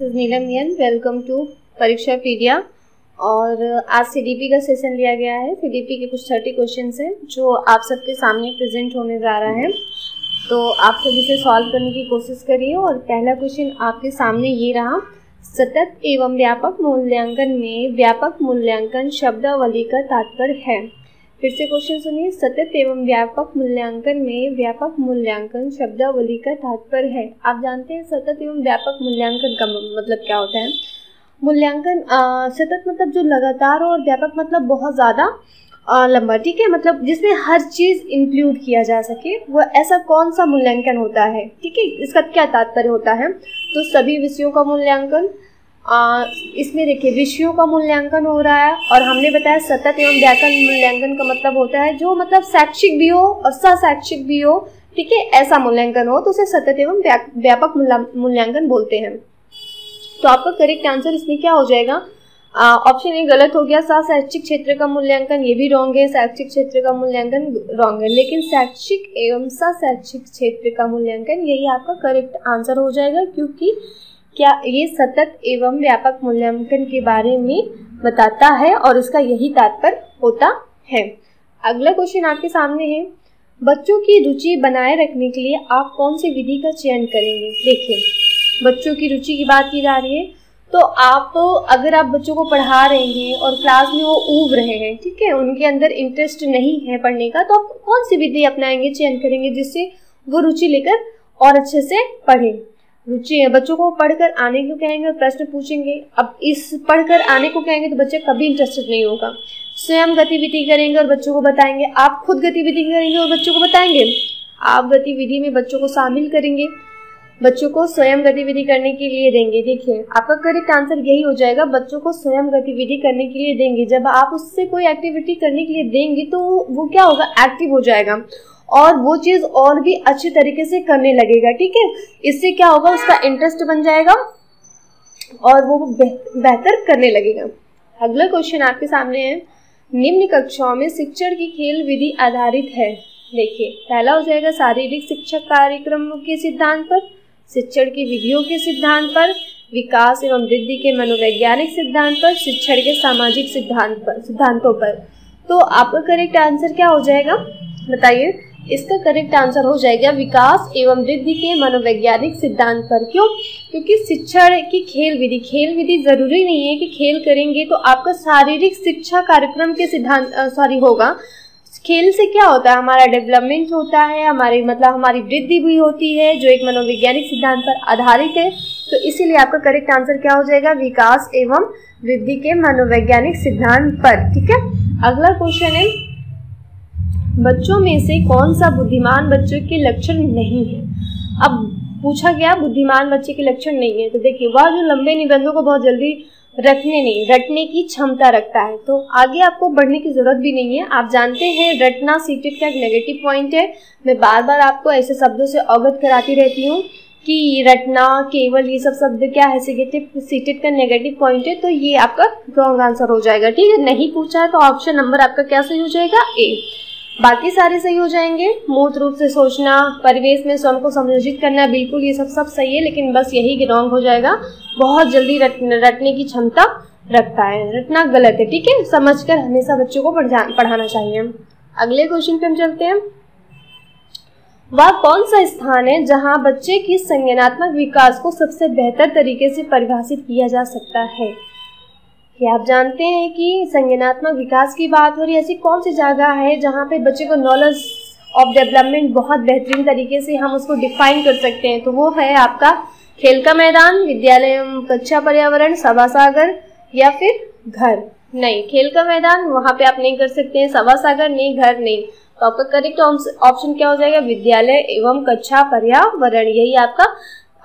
Neelam neon, welcome to परीक्षा पीडिया। और आज सीडीपी का सेशन लिया गया है। सीडीपी के कुछ 30 क्वेश्चंस हैं जो आप सबके सामने प्रेजेंट होने जा रहा है, तो आप सब इसे सॉल्व करने की कोशिश करिए। और पहला क्वेश्चन आपके सामने ये रहा, सतत एवं व्यापक मूल्यांकन में व्यापक मूल्यांकन शब्दावली का तात्पर्य है। फिर से क्वेश्चन सुनिए, सतत एवं व्यापक मूल्यांकन में व्यापक मूल्यांकन शब्दावली का तात्पर्य है। आप जानते हैं सतत एवं व्यापक मूल्यांकन का मतलब क्या होता है। मूल्यांकन सतत मतलब जो लगातार, और व्यापक मतलब बहुत ज़्यादा लंबा, ठीक है, मतलब जिसमें हर चीज़ इंक्लूड किया जा सके, वो ऐसा कौन सा मूल्यांकन होता है, ठीक है। इसका क्या तात्पर्य होता है, तो सभी विषयों का मूल्यांकन, इसमें देखिए विषयों का मूल्यांकन हो रहा है। और हमने बताया सतत एवं व्यापक मूल्यांकन का मतलब होता है जो मतलब शैक्षिक भी हो और सशैक्षिक भी हो, ठीक है, ऐसा मूल्यांकन हो तो उसे सतत एवं व्यापक मूल्यांकन बोलते हैं। तो आपका करेक्ट आंसर इसमें क्या हो जाएगा, ऑप्शन ए गलत हो गया, शैक्षिक क्षेत्र का मूल्यांकन, ये भी रॉन्ग है, शैक्षिक क्षेत्र का मूल्यांकन रॉन्ग है, लेकिन शैक्षिक एवं शैक्षिक क्षेत्र का मूल्यांकन यही आपका करेक्ट आंसर हो जाएगा, क्योंकि क्या ये सतत एवं व्यापक मूल्यांकन के बारे में बताता है और इसका यही तात्पर्य होता है। अगला क्वेश्चन आपके सामने है, बच्चों की रुचि बनाए रखने के लिए आप कौन सी विधि का चयन करेंगे। देखिए बच्चों की रुचि की बात की जा रही है, तो आप अगर आप बच्चों को पढ़ा रहे हैं और क्लास में वो ऊब रहे हैं, ठीक है, उनके अंदर इंटरेस्ट नहीं है पढ़ने का, तो आप कौन सी विधि अपनाएंगे, चयन करेंगे जिससे वो रुचि लेकर और अच्छे से पढ़े। रुचि बच्चों को पढ़कर आने को कहेंगे और प्रश्न पूछेंगे। अब इस पढ़कर आने को कहेंगे तो बच्चे कभी इंटरेस्टेड नहीं होगा। स्वयं गतिविधि करेंगे और बच्चों को बताएंगे, आप खुद गतिविधि करेंगे और बच्चों को बताएंगे, आप गतिविधि में बच्चों को शामिल करेंगे, बच्चों को स्वयं गतिविधि करने के लिए देंगे। देखिए आपका करेक्ट आंसर यही हो जाएगा, बच्चों को स्वयं गतिविधि करने के लिए देंगे। जब आप उससे कोई एक्टिविटी करने के लिए देंगे तो वो क्या होगा, एक्टिव हो जाएगा और वो चीज़ और भी अच्छे तरीके से करने लगेगा, ठीक है। इससे क्या होगा, उसका इंटरेस्ट बन जाएगा और वो बेहतर करने लगेगा। अगला क्वेश्चन आपके सामने है, निम्न कक्षाओं में शिक्षण की खेल विधि आधारित है। देखिए पहला हो जाएगा शारीरिक शिक्षा कार्यक्रमों के सिद्धांत पर, शिक्षण की विधियों के सिद्धांत पर, विकास एवं वृद्धि के मनोवैज्ञानिक सिद्धांत पर, शिक्षण के सामाजिक सिद्धांतों पर। तो आपका करेक्ट आंसर क्या हो जाएगा, बताइए। इसका करेक्ट आंसर हो जाएगा विकास एवं वृद्धि के मनोवैज्ञानिक सिद्धांत पर। क्यों, क्योंकि शिक्षण की खेल विधि जरूरी नहीं है कि खेल करेंगे तो आपका शारीरिक शिक्षा कार्यक्रम के सिद्धांत होगा। खेल से क्या होता है, हमारा डेवलपमेंट होता है, हमारी वृद्धि भी होती है, जो एक मनोवैज्ञानिक सिद्धांत पर आधारित है। तो इसीलिए आपका करेक्ट आंसर क्या हो जाएगा, विकास एवं वृद्धि के मनोवैज्ञानिक सिद्धांत पर, ठीक है। अगला क्वेश्चन है, बच्चों में से कौन सा बुद्धिमान बच्चों के लक्षण नहीं है। अब पूछा गया बुद्धिमान बच्चे के लक्षण नहीं है, तो देखिए वह जो लंबे निबंधों को बहुत जल्दी रटने की क्षमता रखता है। तो आगे आपको बढ़ने की जरूरत भी नहीं है, आप जानते हैं रटना सीटेट का एक नेगेटिव पॉइंट है। मैं बार बार आपको ऐसे शब्दों से अवगत कराती रहती हूँ कि रटना केवल, ये सब शब्द क्या है, सीटेट का नेगेटिव पॉइंट है। तो ये आपका रॉन्ग आंसर हो जाएगा, ठीक है। नहीं पूछा है तो ऑप्शन नंबर आपका क्या सही हो जाएगा, ए। बाकी सारे सही हो जाएंगे। मूर्त रूप से सोचना, परिवेश में स्वयं को समायोजित करना, बिल्कुल ये सब सही है, लेकिन बस यही रॉन्ग हो जाएगा, बहुत जल्दी रटने की क्षमता रखता है, रटना गलत है, ठीक है। समझकर हमेशा बच्चों को पढ़ाना चाहिए। अगले क्वेश्चन पे हम चलते हैं, वह कौन सा स्थान है जहां बच्चे की संज्ञानात्मक विकास को सबसे बेहतर तरीके से परिभाषित किया जा सकता है। कि आप जानते हैं कि संज्ञानात्मक विकास की बात हो रही है, ऐसी कौन सी जगह है जहाँ पे बच्चे को नॉलेज ऑफ डेवलपमेंट बहुत बेहतरीन तरीके से हम उसको डिफाइन कर सकते हैं। तो वो है आपका खेल का मैदान, विद्यालय कक्षा पर्यावरण, सभासागर या फिर घर। नहीं, खेल का मैदान वहाँ पे आप नहीं कर सकते हैं, सभासागर नहीं, घर नहीं। तो आपका करेक्ट ऑप्शन क्या हो जाएगा, विद्यालय एवं कक्षा पर्यावरण, यही आपका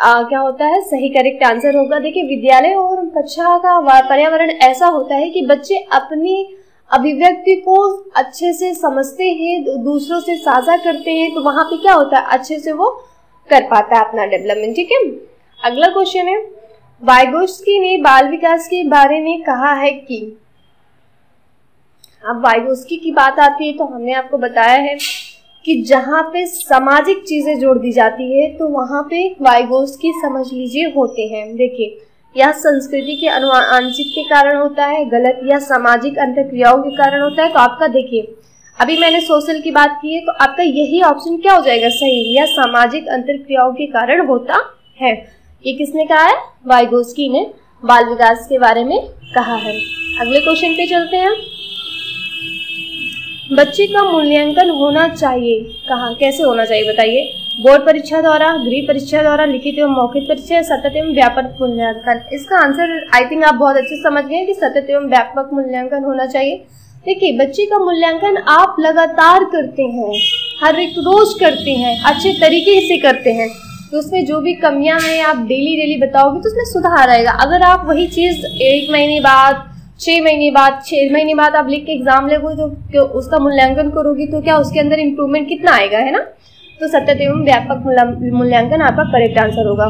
क्या होता है, सही करेक्ट आंसर होगा। देखिए विद्यालय और कक्षा का पर्यावरण ऐसा होता है कि बच्चे अपनी अभिव्यक्ति को अच्छे से समझते हैं, दूसरों से साझा करते हैं, तो वहां पे क्या होता है, अच्छे से वो कर पाता है अपना डेवलपमेंट, ठीक है। अगला क्वेश्चन है, वाइगोत्स्की ने बाल विकास के बारे में कहा है कि, अब वाइगोत्स्की की बात आती है तो हमने आपको बताया है कि जहाँ पे सामाजिक चीजें जोड़ दी जाती है तो वहाँ पे वाइगोत्स्की समझ लीजिए होते हैं। देखिए या संस्कृति के आनुवंशिक के कारण होता है, गलत, या सामाजिक अंतःक्रियाओं के कारण होता है। तो आपका देखिए अभी मैंने सोशल की बात की है, तो आपका यही ऑप्शन क्या हो जाएगा सही, या सामाजिक अंतःक्रियाओं के कारण होता है। ये किसने कहा है, वाइगोस्की ने बाल विकास के बारे में कहा है। अगले क्वेश्चन पे चलते हैं। बच्चे का मूल्यांकन होना चाहिए कहाँ, कैसे होना चाहिए बताइए। बोर्ड परीक्षा द्वारा, गृह परीक्षा द्वारा, लिखित एवं मौखिक परीक्षा, सतत एवं व्यापक मूल्यांकन। इसका आंसर आई थिंक आप बहुत अच्छे समझ गए कि सतत एवं व्यापक मूल्यांकन होना चाहिए। देखिए बच्चे का मूल्यांकन आप लगातार करते हैं, हर एक रोज करते हैं, अच्छे तरीके से करते हैं, तो उसमें जो भी कमियां हैं आप डेली बताओगे तो उसमें सुधार आएगा। अगर आप वही चीज 1 महीने बाद, 6 महीने बाद आप लिख के एग्जाम लगोगे तो उसका मूल्यांकन करोगी तो क्या उसके अंदर इम्प्रूवमेंट कितना आएगा, है ना। तो सतत एवं व्यापक मूल्यांकन आपका करेक्ट आंसर होगा।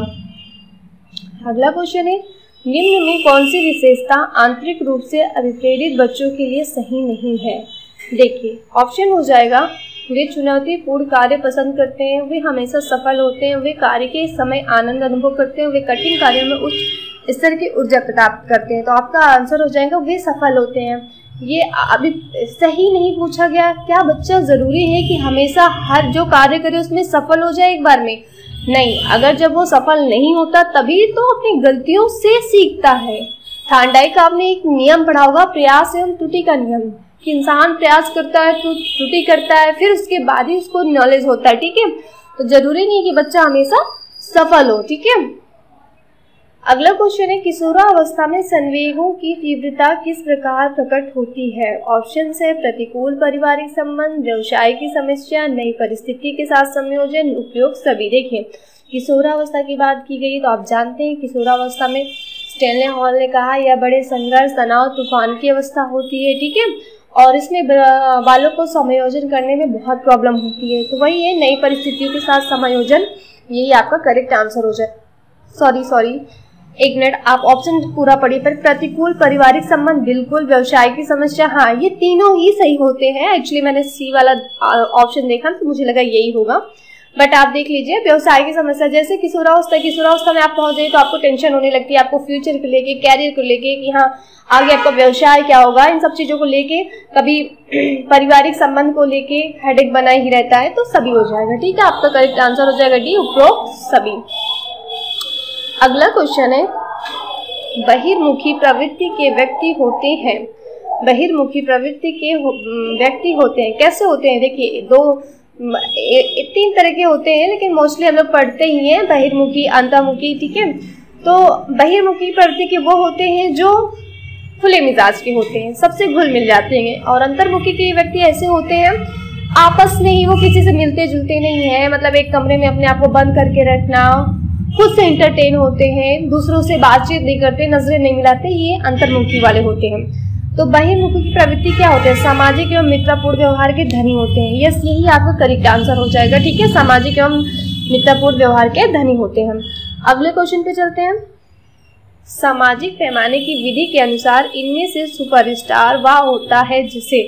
अगला क्वेश्चन है, निम्न में कौन सी विशेषता आंतरिक रूप से अभिप्रेरित बच्चों के लिए सही नहीं है। देखिए ऑप्शन हो जाएगा, वे चुनौतीपूर्ण कार्य पसंद करते हैं, वे हमेशा सफल होते हैं, वे कार्य के समय आनंद अनुभव करते हैं, वे कठिन कार्यों में उच्च स्तर की ऊर्जा प्राप्त करते हैं। तो आपका आंसर हो जाएगा वे सफल होते हैं। ये अभी सही नहीं पूछा गया, क्या बच्चा जरूरी है कि हमेशा हर जो कार्य करे उसमें सफल हो जाए एक बार में, नहीं। अगर जब वो सफल नहीं होता तभी तो अपनी गलतियों से सीखता है। थार्नडाइक का आपने एक नियम पढ़ा होगा, प्रयास एवं त्रुटि का नियम, कि इंसान प्रयास करता है तो त्रुटि करता है, फिर उसके बाद ही उसको नॉलेज होता है, ठीक है। तो जरूरी नहीं कि बच्चा हमेशा सफल हो, ठीक है। अगला क्वेश्चन है, किशोरावस्था में संवेगों की तीव्रता किस प्रकार प्रकट होती है। ऑप्शन है, प्रतिकूल पारिवारिक संबंध, व्यवसाय की समस्या, नई परिस्थिति के साथ संयोजन, उपयोग सभी। देखिए किशोरावस्था की बात की गई तो आप जानते हैं किशोरावस्था में स्टैनले हॉल ने कहा यह बड़े संघर्ष, तनाव, तूफान की अवस्था होती है, ठीक है, और इसमें बालों को समायोजन करने में बहुत प्रॉब्लम होती है। तो वही है नई परिस्थितियों के साथ समायोजन, यही आपका करेक्ट आंसर हो जाए। सॉरी एक मिनट, आप ऑप्शन पूरा पढ़िए। पर प्रतिकूल पारिवारिक संबंध बिल्कुल, व्यवसाय की समस्या, हाँ ये तीनों ही सही होते हैं। एक्चुअली मैंने सी वाला ऑप्शन देखा तो मुझे लगा यही होगा, बट आप देख लीजिए व्यवसाय की समस्या, जैसे किशोरावस्था में आप पहुंच गए तो आपको टेंशन होने लगती है, आपको फ्यूचर को लेके, कैरियर को लेके कि हाँ आगे आपका व्यवसाय क्या होगा, इन सब चीजों को लेके, कभी पारिवारिक संबंध को लेके हेडेक बना ही रहता है। तो सभी हो जाएगा, ठीक है, आपका करेक्ट आंसर हो जाएगा डी, उपरोक्त सभी। अगला क्वेश्चन है, बहिर्मुखी प्रवृत्ति के व्यक्ति होते हैं। बहिर्मुखी प्रवृत्ति के व्यक्ति होते हैं, कैसे होते हैं। देखिए 3 तरह के होते हैं, लेकिन मोस्टली हम लोग पढ़ते ही हैं बहिर्मुखी, अंतर्मुखी, ठीक है। तो बहिर्मुखी प्रवृत्ति के वो होते हैं जो खुले मिजाज के होते हैं, सबसे घुल मिल जाते हैं। और अंतर्मुखी के व्यक्ति ऐसे होते हैं आपस में ही वो किसी से मिलते जुलते नहीं है, मतलब एक कमरे में अपने आप को बंद करके रखना, खुद से इंटरटेन होते हैं, दूसरों से बातचीत नहीं करते, नजरें नहीं मिलाते, ये अंतर्मुखी वाले होते हैं। तो बहिर्मुखी की प्रवृत्ति क्या होते हैं, सामाजिक एवं मित्रपूर्ण व्यवहार के धनी होते हैं। यस, यही आपका करेक्ट आंसर हो जाएगा, ठीक है, सामाजिक एवं मित्रपूर्ण व्यवहार के धनी होते हैं। अगले क्वेश्चन पे चलते हैं। सामाजिक पैमाने की विधि के अनुसार इनमें से सुपरस्टार वह होता है जिसे,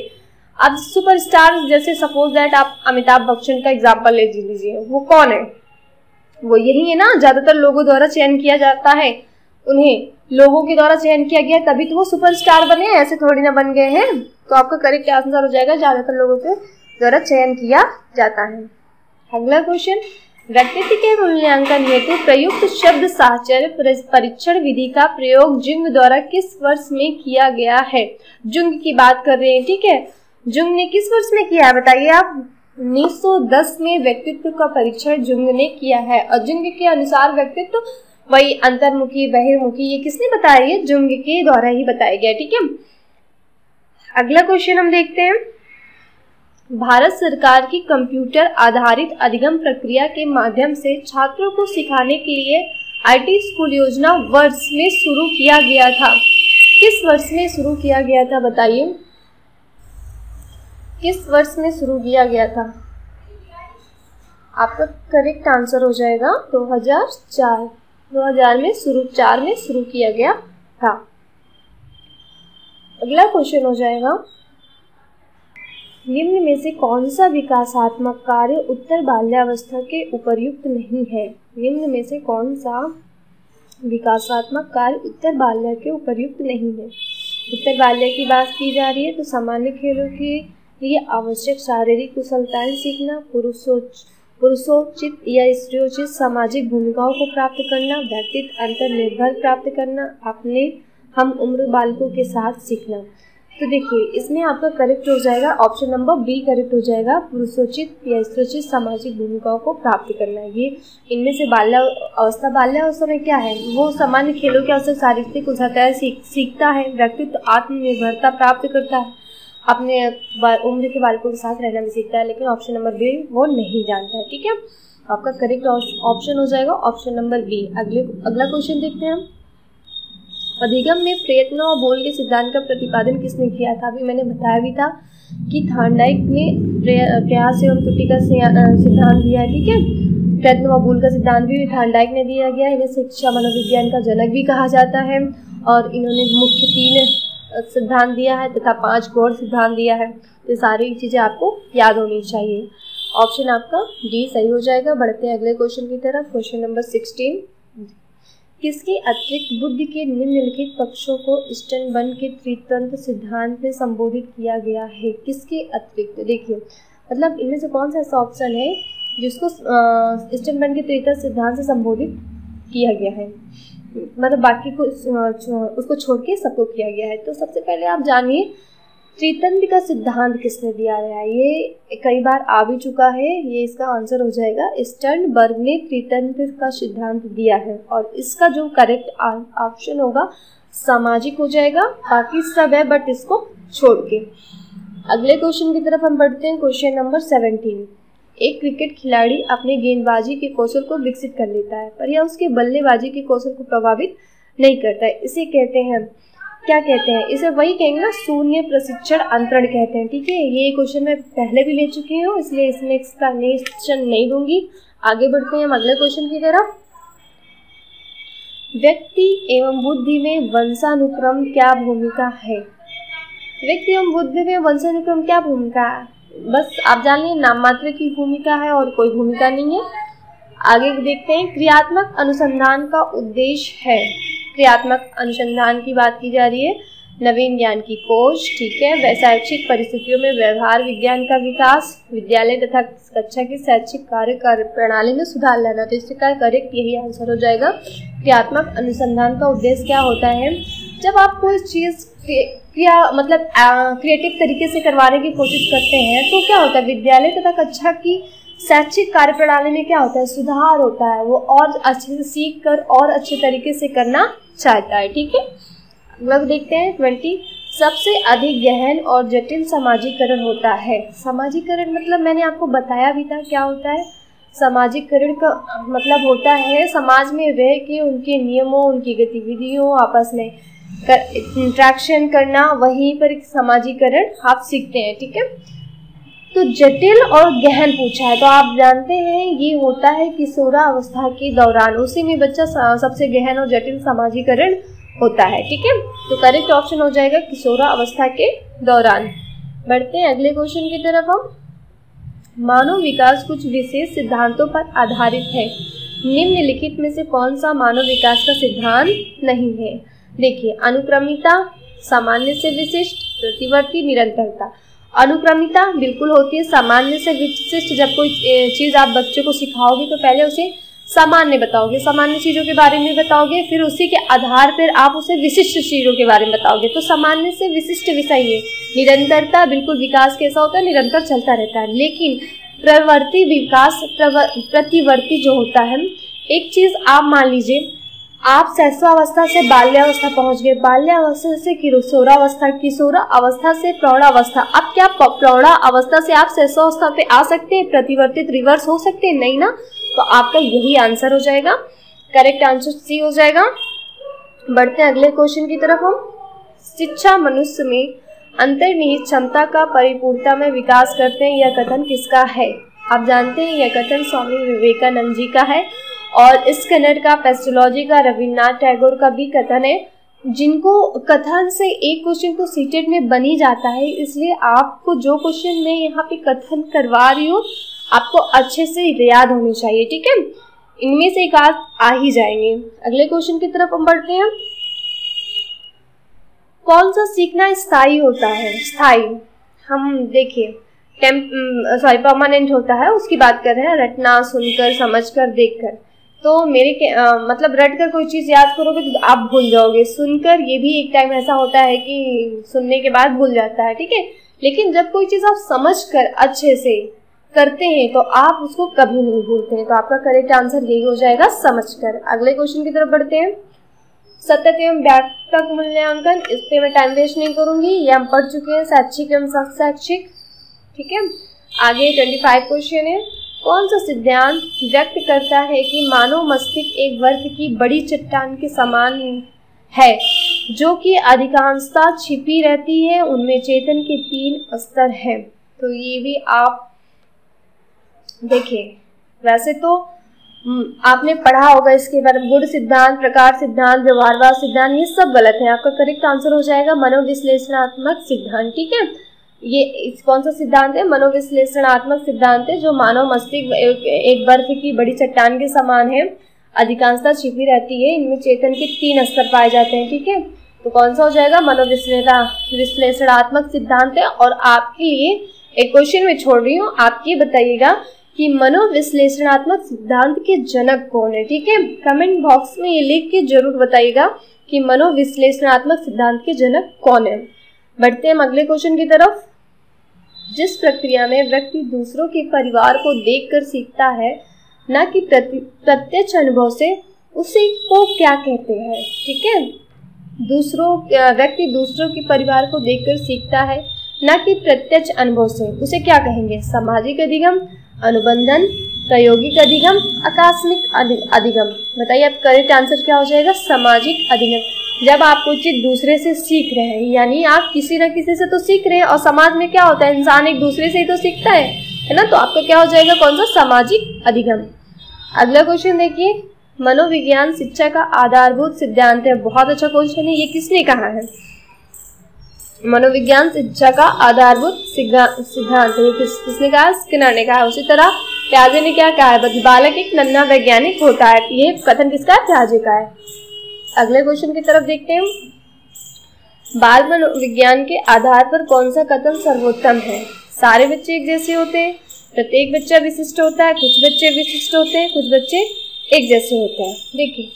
अब सुपरस्टार जैसे सपोज दैट आप अमिताभ बच्चन का एग्जाम्पल ले लीजिए, वो कौन है, वो यही है ना, ज्यादातर लोगों द्वारा चयन किया जाता है, उन्हें लोगों के द्वारा चयन किया गया तभी तो वो सुपरस्टार बने, ऐसे थोड़ी ना बन गए हैं। तो आपका करेक्ट आंसर हो जाएगा ज्यादातर लोगों के द्वारा चयन किया जाता है। अगला क्वेश्चन, व्यक्तित्व के मूल्यांकन हेतु प्रयुक्त शब्द साहचर्य परीक्षण विधि का प्रयोग जुंग द्वारा किस वर्ष में किया गया है। जुंग की बात कर रहे हैं, ठीक है, जुंग ने किस वर्ष में किया है बताइए आप। 1910 में व्यक्तित्व का परीक्षण जुंग ने किया है, और जुंग के अनुसार व्यक्तित्व वही अंतर्मुखी, बहिर्मुखी, ये किसने बताया, ये जुंग के द्वारा ही बताया गया, ठीक है। अगला क्वेश्चन हम देखते हैं। भारत सरकार की कंप्यूटर आधारित अधिगम प्रक्रिया के माध्यम से छात्रों को सिखाने के लिए आईटी स्कूल योजना वर्ष में शुरू किया गया था। किस वर्ष में शुरू किया गया था बताइए, किस वर्ष में शुरू किया गया था। आपका करेक्ट आंसर हो जाएगा 2004 में शुरू किया गया था। अगला क्वेश्चन हो जाएगा, निम्न में से कौन सा विकासात्मक कार्य उत्तर बाल्यावस्था के उपर्युक्त नहीं है। निम्न में से कौन सा विकासात्मक कार्य उत्तर बाल्य के उपर्युक्त नहीं है। उत्तर बाल्य की बात की जा रही है तो सामान्य खेलों के लिए आवश्यक शारीरिक कुशलताएं सीखना, पुरुषोचित या स्त्रियोचित सामाजिक भूमिकाओं को प्राप्त करना, व्यक्तित्व अंतर निर्भर प्राप्त करना, अपने हम उम्र बालकों के साथ सीखना। तो देखिए इसमें आपका करेक्ट हो जाएगा ऑप्शन नंबर बी करेक्ट हो जाएगा, पुरुषोचित या स्त्रियोचित सामाजिक भूमिकाओं को प्राप्त करना। ये इनमें से बाल्यावस्था में क्या है, वो सामान्य खेलों के अवसर शारीरिक कुशलताएं सीखता है, व्यक्तित्व आत्मनिर्भरता प्राप्त करता है, अपने उम्र के बालकों के साथ रहना भी सीखता है। लेकिन ऑप्शन नंबर बी वो नहीं जानता है। ठीक है, आपका करेक्ट ऑप्शन हो जाएगा ऑप्शन नंबर बी। अगला क्वेश्चन देखते हैं हम। अधिगम में प्रयत्न और बोल के सिद्धांत का प्रतिपादन किसने किया था? अभी मैंने बताया भी था कि थार्नडाइक ने प्रयास एवं त्रुटि का सिद्धांत दिया है। ठीक है, प्रयत्न और बोल का सिद्धांत भी थार्नडाइक ने दिया गया। इन्हें शिक्षा मनोविज्ञान का जनक भी कहा जाता है और इन्होंने मुख्य 3 सिद्धांत दिया है तथा 5 गौड़ सिद्धांत दिया है। तो सारी चीज़ें आपको याद होनी चाहिए। ऑप्शन आपका डी सही हो जाएगा। बढ़ते हैं अगले क्वेश्चन की तरफ। क्वेश्चन नंबर 16, किसके अतिरिक्त बुद्धि के निम्नलिखित पक्षों को स्टर्नबर्ग के त्रितंत्र सिद्धांत में संबोधित किया गया है? किसके अतिरिक्त? देखिए मतलब इनमें से कौन सा ऐसा ऑप्शन है जिसको स्टर्नबर्ग के त्रितंत्र सिद्धांत से संबोधित किया गया है, मतलब बाकी को उसको छोड़ के सबको किया गया है। तो सबसे पहले आप जानिए त्रितंत्र का सिद्धांत किसने दिया है। ये कई बार आ भी चुका है, ये इसका आंसर हो जाएगा। स्टर्नबर्ग ने त्रितंत्र का सिद्धांत दिया है और इसका जो करेक्ट ऑप्शन होगा सामाजिक हो जाएगा। बाकी सब है बट इसको छोड़ के। अगले क्वेश्चन की तरफ हम बढ़ते हैं। क्वेश्चन नंबर 17, एक क्रिकेट खिलाड़ी अपने गेंदबाजी के कौशल को विकसित कर लेता है पर यह उसके बल्लेबाजी के कौशल को प्रभावित नहीं करता है। इसे कहते हैं, क्या कहते हैं? इसे वही कहेंगे ना, शून्य प्रशिक्षण अंतरण कहते हैं। ठीक है, ये क्वेश्चन मैं पहले भी ले चुकी हूँ इसलिए इसमें एक्सप्लेनेशन नहीं दूंगी। आगे बढ़ते हैं हम अगले क्वेश्चन की तरफ। व्यक्ति एवं बुद्धि में वंशानुक्रम क्या भूमिका है? व्यक्ति एवं बुद्धि में वंशानुक्रम क्या भूमिका है? बस आप जान लीजिए नाम मात्र की भूमिका है और कोई भूमिका नहीं है। आगे देखते हैं। क्रियात्मक अनुसंधान का उद्देश्य है। क्रियात्मक अनुसंधान की बात की जा रही है। नवीन ज्ञान की खोज, ठीक है, वैशैक्षिक परिस्थितियों में व्यवहार विज्ञान का विकास, विद्यालय तथा कक्षा की शैक्षिक कार्य प्रणाली में सुधार लाना। तो इसका करेक्ट यही आंसर हो जाएगा। क्रियात्मक अनुसंधान का उद्देश्य क्या होता है? जब आप कोई चीज़ क्रिएटिव तरीके से करवाने की कोशिश करते हैं तो क्या होता है, विद्यालय तथा कक्षा की शैक्षिक कार्य प्रणाली में क्या होता है, सुधार होता है। वो और अच्छे से सीख कर और अच्छे तरीके से करना चाहता है। ठीक है, अगला देखते हैं 20, सबसे अधिक गहन और जटिल समाजीकरण होता है। समाजीकरण मतलब मैंने आपको बताया भी था क्या होता है। समाजीकरण का मतलब होता है समाज में रह के उनके नियमों, उनकी गतिविधियों, आपस में इंट्रैक्शन करना, वहीं पर समाजीकरण आप सीखते हैं। ठीक है, तो जटिल और गहन पूछा है तो आप जानते हैं ये होता है किशोरावस्था के दौरान, उसी में बच्चा सबसे गहन और जटिल समाजीकरण होता है। ठीक है, तो करेक्ट ऑप्शन हो जाएगा किशोरावस्था के दौरान। बढ़ते हैं अगले क्वेश्चन की तरफ हम। मानव विकास कुछ विशेष सिद्धांतों पर आधारित है। निम्नलिखित में से कौन सा मानव विकास का सिद्धांत नहीं है? देखिए, अनुक्रमिता, सामान्य से विशिष्ट, प्रतिवर्ती, निरंतरता। अनुक्रमिता बिल्कुल होती है, सामान्य से विशिष्ट। जब कोई चीज़ आप बच्चे को सिखाओगे तो पहले उसे सामान्य बताओगे, सामान्य चीज़ों के बारे में बताओगे, फिर उसी के आधार पर आप उसे विशिष्ट चीज़ों के बारे में बताओगे। तो सामान्य से विशिष्ट विषय है। निरंतरता बिल्कुल विकास कैसा होता है, निरंतर चलता रहता है। लेकिन प्रवर्ती विकास, प्रतिवर्ती जो होता है, एक चीज़ आप मान लीजिए आप शैशवावस्था से बाल्यावस्था पहुंच गए, बाल्यावस्था से किशोरावस्था, किशोरावस्था से प्रौढ़ावस्था। अब क्या प्रौढ़ावस्था से आप शैशवावस्था पे आ सकते हैं, प्रतिवर्तित रिवर्स हो सकते हैं? नहीं ना। तो आपका यही आंसर हो जाएगा, करेक्ट आंसर सी हो जाएगा। बढ़ते हैं अगले क्वेश्चन की तरफ हम। शिक्षा मनुष्य में अंतर्निहित क्षमता का परिपूर्णता में विकास करते हैं, यह कथन किसका है? आप जानते हैं यह कथन स्वामी विवेकानंद जी का है और स्किनर का, पेस्टोलॉजी का, रविन्द्रनाथ टैगोर का भी कथन है। जिनको कथन से एक क्वेश्चन तो सीटेट में बन ही जाता है, इसलिए आपको जो क्वेश्चन मैं यहाँ पे कथन करवा रही हूँ आपको अच्छे से याद होनी चाहिए। ठीक है, इनमें से एक आ ही जाएंगे। अगले क्वेश्चन की तरफ हम बढ़ते हैं। कौन सा सीखना स्थायी होता है? स्थायी हम देखिए परमानेंट होता है, उसकी बात कर रहे हैं। रटना, सुनकर, समझकर, देखकर। तो मतलब रट कर कोई चीज याद करोगे तो आप भूल जाओगे। सुनकर ये भी एक टाइम ऐसा होता है कि सुनने के बाद भूल जाता है, ठीक है। लेकिन जब कोई चीज आप समझ कर अच्छे से करते हैं तो आप उसको कभी नहीं भूलते हैं। तो आपका करेक्ट आंसर यही हो जाएगा, समझकर। अगले क्वेश्चन की तरफ बढ़ते हैं। सतत एवं व्यापक मूल्यांकन, इस पे मैं टाइम वेस्ट नहीं करूंगी, ये हम पढ़ चुके हैं। शैक्षिक एवं शैक्षिक, ठीक है। आगे 25 क्वेश्चन है। कौन सा सिद्धांत व्यक्त करता है कि मानव मस्तिष्क एक बर्फ की बड़ी चट्टान के समान है, जो कि अधिकांशता छिपी रहती है, उनमें चेतन के 3 स्तर हैं। तो ये भी आप देखिए, वैसे तो आपने पढ़ा होगा इसके बारे में। गुण सिद्धांत, प्रकार सिद्धांत, व्यवहारवाद सिद्धांत, ये सब गलत है। आपका करेक्ट आंसर हो जाएगा मनोविश्लेषणात्मक सिद्धांत, ठीक है। ये कौन सा सिद्धांत है? मनोविश्लेषणात्मक सिद्धांत है, जो मानव मस्तिष्क एक बर्फ की बड़ी चट्टान के समान है, अधिकांशता छिपी रहती है, इनमें चेतन के 3 स्तर पाए जाते हैं, ठीक है। तो कौन सा हो जाएगा? मनोविश्लेषणात्मक सिद्धांत है। और आपके लिए एक क्वेश्चन में छोड़ रही हूँ, आप ये बताइएगा कि मनोविश्लेषणात्मक सिद्धांत के जनक कौन है, ठीक है। कमेंट बॉक्स में ये लिख के जरूर बताइएगा कि मनोविश्लेषणात्मक सिद्धांत के जनक कौन है। बढ़ते हैं अगले क्वेश्चन की तरफ। जिस प्रक्रिया में व्यक्ति दूसरों के परिवार को देखकर सीखता है, न कि प्रत्यक्ष अनुभव से, उसे को क्या कहते हैं, ठीक है। व्यक्ति दूसरों के परिवार को देखकर सीखता है, न कि प्रत्यक्ष अनुभव से, उसे क्या कहेंगे? सामाजिक अधिगम, अनुबंधन, प्रायोगिक अधिगम, आकस्मिक अधिगम। बताइए आप करेक्ट आंसर क्या हो जाएगा? सामाजिक अधिगम। जब आप कोई चीज दूसरे से सीख रहे हैं, यानी आप किसी न किसी से तो सीख रहे हैं, और समाज में क्या होता है, इंसान एक दूसरे से ही तो सीखता है ना। तो आपका क्या हो जाएगा? कौन सा? सामाजिक अधिगम। अगला क्वेश्चन देखिए। मनोविज्ञान शिक्षा का आधारभूत सिद्धांत है। बहुत अच्छा क्वेश्चन है। ये किसने कहा है? मनोविज्ञान शिक्षा का आधारभूत सिद्धांत है, किसने कहा? स्किनर ने कहा। उसी तरह प्याजे ने क्या कहा है? बालक एक नन्हा वैज्ञानिक होता है। ये कथन किसका है? प्याजे का है। अगले क्वेश्चन की तरफ देखते हैं। बाल मनोविज्ञान के आधार पर कौन सा कथन सर्वोत्तम है? सारे बच्चे एक जैसे होते हैं, प्रत्येक बच्चा विशिष्ट होता है, कुछ बच्चे विशिष्ट होते हैं, कुछ बच्चे एक जैसे होते हैं। देखिए,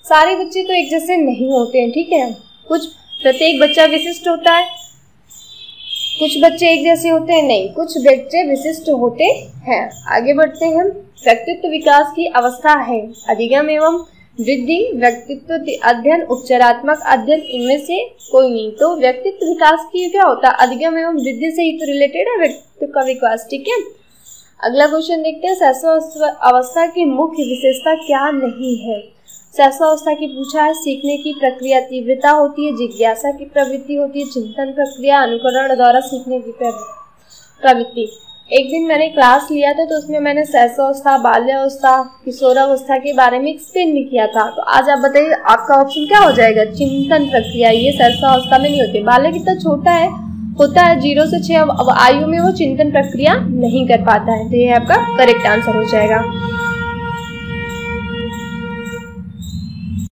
सारे बच्चे तो एक जैसे नहीं होते हैं, ठीक है। प्रत्येक बच्चा विशिष्ट होता है, कुछ बच्चे एक जैसे होते हैं, नहीं, कुछ बच्चे विशिष्ट होते हैं। आगे बढ़ते हैं। व्यक्तित्व विकास की अवस्था है अधिगम एवं वृद्धि, व्यक्तित्व अध्ययन, उपचारात्मक अध्ययन, इनमें से कोई नहीं। तो व्यक्तित्व विकास की क्या होता है? अधिगम एवं वृद्धि से ही तो रिलेटेड है व्यक्तित्व का विकास, ठीक है। अगला क्वेश्चन देखते हैं। शैशव अवस्था की मुख्य विशेषता क्या नहीं है? शैशव अवस्था की पूछा है। सीखने की प्रक्रिया तीव्रता होती है, जिज्ञासा की प्रवृत्ति होती है, चिंतन प्रक्रिया, अनुकरण द्वारा सीखने की प्रवृत्ति। एक दिन मैंने क्लास लिया था, तो उसमें मैंने शैशवावस्था, बाल्यावस्था, किशोरावस्था के बारे में एक्सप्लेन भी किया था। तो आज आप बताइए, आपका ऑप्शन क्या हो जाएगा? चिंतन प्रक्रिया। ये शैशवावस्था में नहीं होती। बालक इतना छोटा होता है 0 से 6 आयु में, वो चिंतन प्रक्रिया नहीं कर पाता है। तो ये आपका करेक्ट आंसर हो जाएगा।